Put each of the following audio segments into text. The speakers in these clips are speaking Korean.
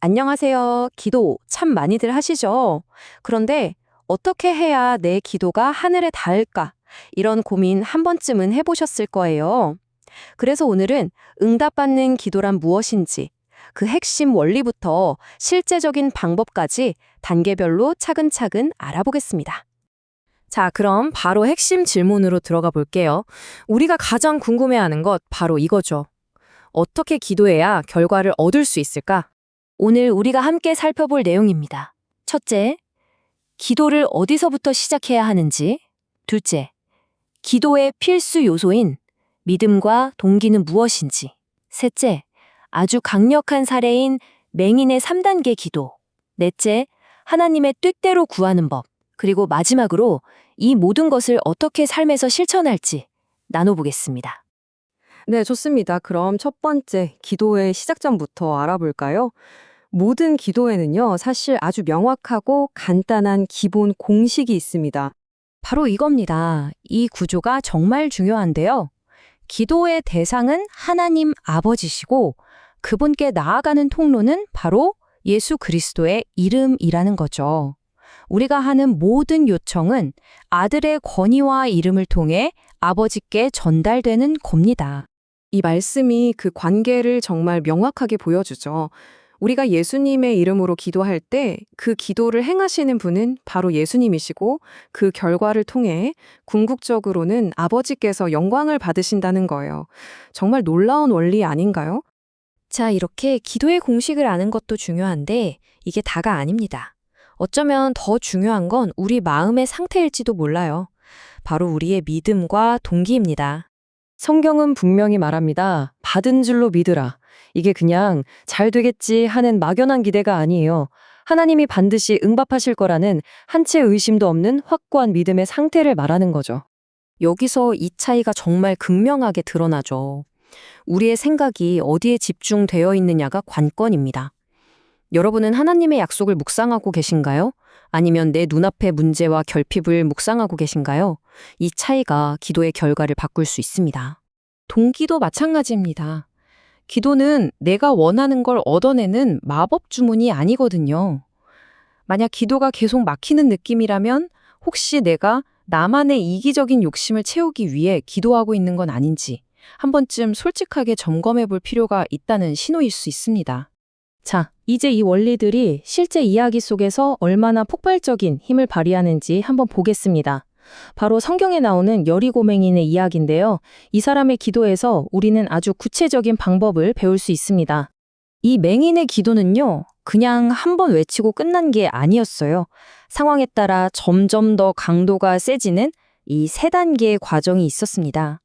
안녕하세요. 기도 참 많이들 하시죠? 그런데 어떻게 해야 내 기도가 하늘에 닿을까? 이런 고민 한 번쯤은 해보셨을 거예요. 그래서 오늘은 응답받는 기도란 무엇인지, 그 핵심 원리부터 실제적인 방법까지 단계별로 차근차근 알아보겠습니다. 자, 그럼 바로 핵심 질문으로 들어가 볼게요. 우리가 가장 궁금해하는 것 바로 이거죠. 어떻게 기도해야 결과를 얻을 수 있을까? 오늘 우리가 함께 살펴볼 내용입니다. 첫째, 기도를 어디서부터 시작해야 하는지. 둘째, 기도의 필수 요소인 믿음과 동기는 무엇인지. 셋째, 아주 강력한 사례인 맹인의 3단계 기도. 넷째, 하나님의 뜻대로 구하는 법. 그리고 마지막으로 이 모든 것을 어떻게 삶에서 실천할지 나눠보겠습니다. 네, 좋습니다. 그럼 첫 번째, 기도의 시작점부터 알아볼까요? 모든 기도에는요, 사실 아주 명확하고 간단한 기본 공식이 있습니다. 바로 이겁니다. 이 구조가 정말 중요한데요. 기도의 대상은 하나님 아버지시고 그분께 나아가는 통로는 바로 예수 그리스도의 이름이라는 거죠. 우리가 하는 모든 요청은 아들의 권위와 이름을 통해 아버지께 전달되는 겁니다. 이 말씀이 그 관계를 정말 명확하게 보여주죠. 우리가 예수님의 이름으로 기도할 때 그 기도를 행하시는 분은 바로 예수님이시고 그 결과를 통해 궁극적으로는 아버지께서 영광을 받으신다는 거예요. 정말 놀라운 원리 아닌가요? 자, 이렇게 기도의 공식을 아는 것도 중요한데 이게 다가 아닙니다. 어쩌면 더 중요한 건 우리 마음의 상태일지도 몰라요. 바로 우리의 믿음과 동기입니다. 성경은 분명히 말합니다. 받은 줄로 믿으라. 이게 그냥 잘 되겠지 하는 막연한 기대가 아니에요. 하나님이 반드시 응답하실 거라는 한 채 의심도 없는 확고한 믿음의 상태를 말하는 거죠. 여기서 이 차이가 정말 극명하게 드러나죠. 우리의 생각이 어디에 집중되어 있느냐가 관건입니다. 여러분은 하나님의 약속을 묵상하고 계신가요? 아니면 내 눈앞의 문제와 결핍을 묵상하고 계신가요? 이 차이가 기도의 결과를 바꿀 수 있습니다. 동기도 마찬가지입니다. 기도는 내가 원하는 걸 얻어내는 마법 주문이 아니거든요. 만약 기도가 계속 막히는 느낌이라면 혹시 내가 나만의 이기적인 욕심을 채우기 위해 기도하고 있는 건 아닌지 한 번쯤 솔직하게 점검해 볼 필요가 있다는 신호일 수 있습니다. 자, 이제 이 원리들이 실제 이야기 속에서 얼마나 폭발적인 힘을 발휘하는지 한번 보겠습니다. 바로 성경에 나오는 여리고 맹인의 이야기인데요. 이 사람의 기도에서 우리는 아주 구체적인 방법을 배울 수 있습니다. 이 맹인의 기도는요, 그냥 한 번 외치고 끝난 게 아니었어요. 상황에 따라 점점 더 강도가 세지는 이 3단계의 과정이 있었습니다.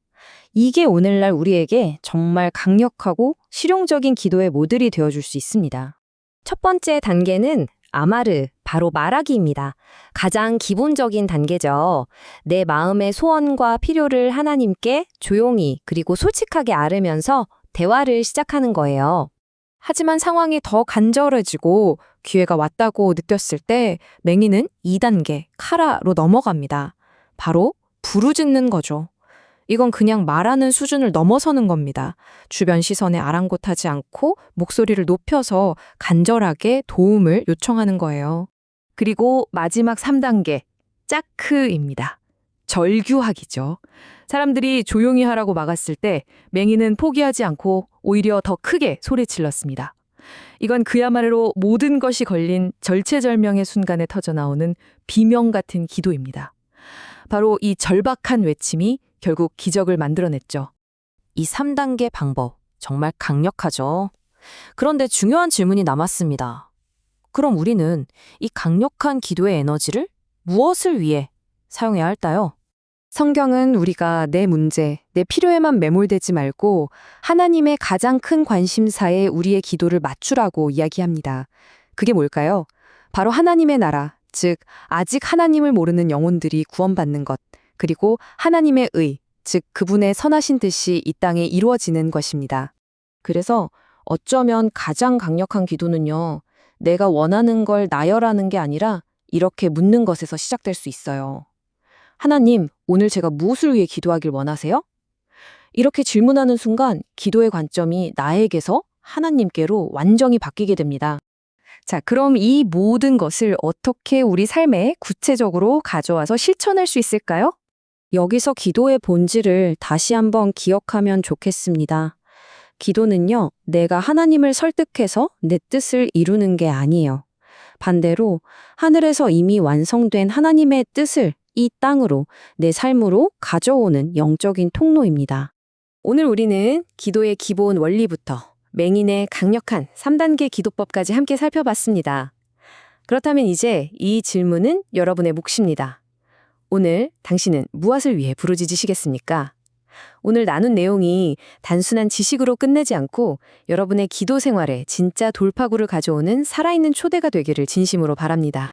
이게 오늘날 우리에게 정말 강력하고 실용적인 기도의 모델이 되어줄 수 있습니다. 첫 번째 단계는 아마르, 바로 말하기입니다. 가장 기본적인 단계죠. 내 마음의 소원과 필요를 하나님께 조용히 그리고 솔직하게 아뢰면서 대화를 시작하는 거예요. 하지만 상황이 더 간절해지고 기회가 왔다고 느꼈을 때 맹인은 2단계, 카라로 넘어갑니다. 바로 부르짖는 거죠. 이건 그냥 말하는 수준을 넘어서는 겁니다. 주변 시선에 아랑곳하지 않고 목소리를 높여서 간절하게 도움을 요청하는 거예요. 그리고 마지막 3단계, 짜크입니다. 절규하기죠. 사람들이 조용히 하라고 막았을 때 맹인은 포기하지 않고 오히려 더 크게 소리질렀습니다. 이건 그야말로 모든 것이 걸린 절체절명의 순간에 터져나오는 비명 같은 기도입니다. 바로 이 절박한 외침이 결국 기적을 만들어냈죠. 이 3단계 방법, 정말 강력하죠. 그런데 중요한 질문이 남았습니다. 그럼 우리는 이 강력한 기도의 에너지를 무엇을 위해 사용해야 할까요? 성경은 우리가 내 문제, 내 필요에만 매몰되지 말고 하나님의 가장 큰 관심사에 우리의 기도를 맞추라고 이야기합니다. 그게 뭘까요? 바로 하나님의 나라, 즉 아직 하나님을 모르는 영혼들이 구원받는 것, 그리고 하나님의 의, 즉 그분의 선하신 뜻이 이 땅에 이루어지는 것입니다. 그래서 어쩌면 가장 강력한 기도는요, 내가 원하는 걸 나열하는 게 아니라 이렇게 묻는 것에서 시작될 수 있어요. 하나님, 오늘 제가 무엇을 위해 기도하길 원하세요? 이렇게 질문하는 순간 기도의 관점이 나에게서 하나님께로 완전히 바뀌게 됩니다. 자, 그럼 이 모든 것을 어떻게 우리 삶에 구체적으로 가져와서 실천할 수 있을까요? 여기서 기도의 본질을 다시 한번 기억하면 좋겠습니다. 기도는요, 내가 하나님을 설득해서 내 뜻을 이루는 게 아니에요. 반대로 하늘에서 이미 완성된 하나님의 뜻을 이 땅으로, 내 삶으로 가져오는 영적인 통로입니다. 오늘 우리는 기도의 기본 원리부터 맹인의 강력한 3단계 기도법까지 함께 살펴봤습니다. 그렇다면 이제 이 질문은 여러분의 몫입니다. 오늘 당신은 무엇을 위해 부르짖으시겠습니까? 오늘 나눈 내용이 단순한 지식으로 끝내지 않고 여러분의 기도 생활에 진짜 돌파구를 가져오는 살아있는 초대가 되기를 진심으로 바랍니다.